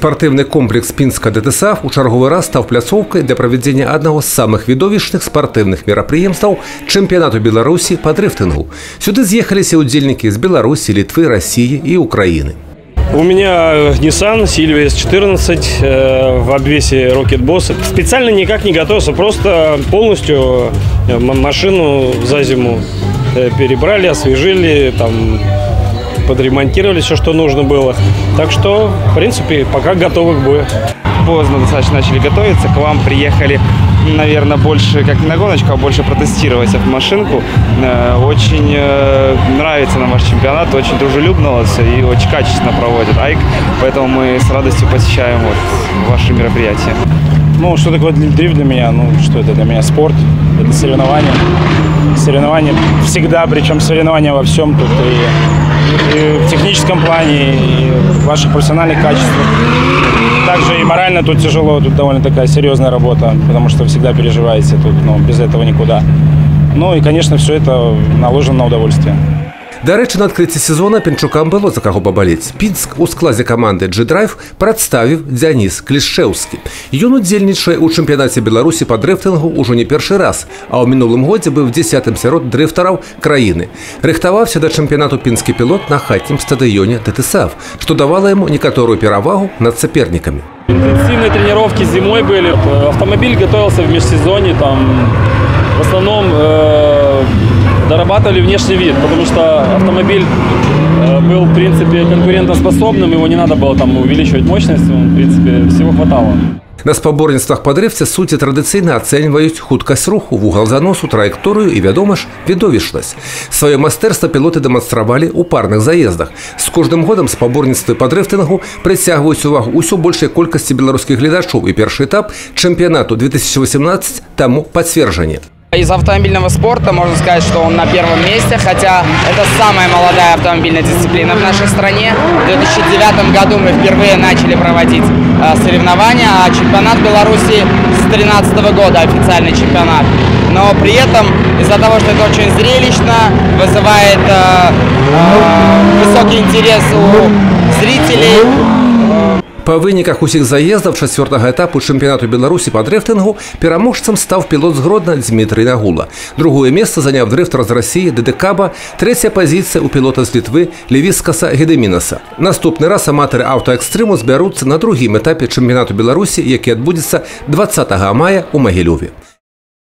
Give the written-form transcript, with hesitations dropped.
Спартыўны комплекс Пінска ДТСАФ у чарговы раз стаў пляцоўкай для правядзення аднаго з самых відовішчных спартыўных мерапрыемстваў чэмпіянату Беларусі па дрыфтынгу. Сюды з'ехаліся удзельнікі з Беларусі, Літвы, России и Украины. У меня Nissan Silvia S14 в обвесе Rocket Boss. Специально никак не готовился, просто полностью машину за зиму перебрали, освежили, там, подремонтировали все, что нужно было. Так что, в принципе, пока готовы к бою. Поздно достаточно начали готовиться. К вам приехали, наверное, больше как не на гоночку, а больше протестировать эту машинку. Очень нравится нам ваш чемпионат, очень дружелюбно вас и очень качественно проводит АИК. Поэтому мы с радостью посещаем ваши мероприятия. Ну, что такое дрифт для меня? Ну, что это для меня? Спорт, это соревнования. Соревнования всегда, причем соревнования во всем тут и в техническом плане, и в ваших профессиональных качествах. Также и морально тут тяжело, тут довольно такая серьезная работа, потому что всегда переживаете тут, ну, без этого никуда. Ну и, конечно, все это наложено на удовольствие. До речі, на адкрытті сезона пінчукам было за каго пабалець. Пінск у складзе каманды G-Drive прадставіў Дзяніс Клішчэўскі. Ён удзельнічае ў чэмпіянаце Беларусі па дрыфтынгу ўжо не першы раз, а ў мінулым годзе быў 10-м сярод дрыфтараў краіны. Рыхтаваўся да чэмпіянату пінскі пілот на хатнім стадыёне ДТСАФ, што давала яму некаторую перавагу над сапернікамі. Интенсивные тренировки зимой были. Автомобиль готовился в межсезонье, там в основном дорабатывали внешний вид, потому что автомобиль был, в принципе, конкурентоспособным, его не надо было там увеличивать мощность, в принципе, всего хватало. На спаборніцтвах па дрыфце суддзі традыцыйна ацэньваюць хуткасць руху, вугал заносу, траекторыю і, вядома ж, відовішчнасць. Сваё майстэрства пілоты дэманстравалі ў парных заездах. З кожным годам спаборніцтвы па дрыфтынгу прыцягваюць увагу ўсё большай колькасці беларускіх гледачоў, і першы этап чэмпіянату 2018 таму пацверджанне. Из автомобильного спорта можно сказать, что он на первом месте, хотя это самая молодая автомобильная дисциплина в нашей стране. В 2009 году мы впервые начали проводить соревнования, а чемпионат Беларуси с 2013 года официальный чемпионат. Но при этом из-за того, что это очень зрелищно, вызывает высокий интерес у зрителей. Па выніках усіх заездаў чацвёртага этапу чэмпіянату Беларусі па дрыфтынгу пераможцам стаў пілот з Гродна Дзмітрый Нагула. Другое месца заняў дрыфтар з Расіі Дэдэкаба, трэцяя пазіцыя ў пілота з Літвы Левіскаса Гедемінаса. Наступны раз аматары аўтаэкстрыму збяруцца на другім этапе чэмпіянату Беларусі, які адбудзецца 20 мая ў Магілёве.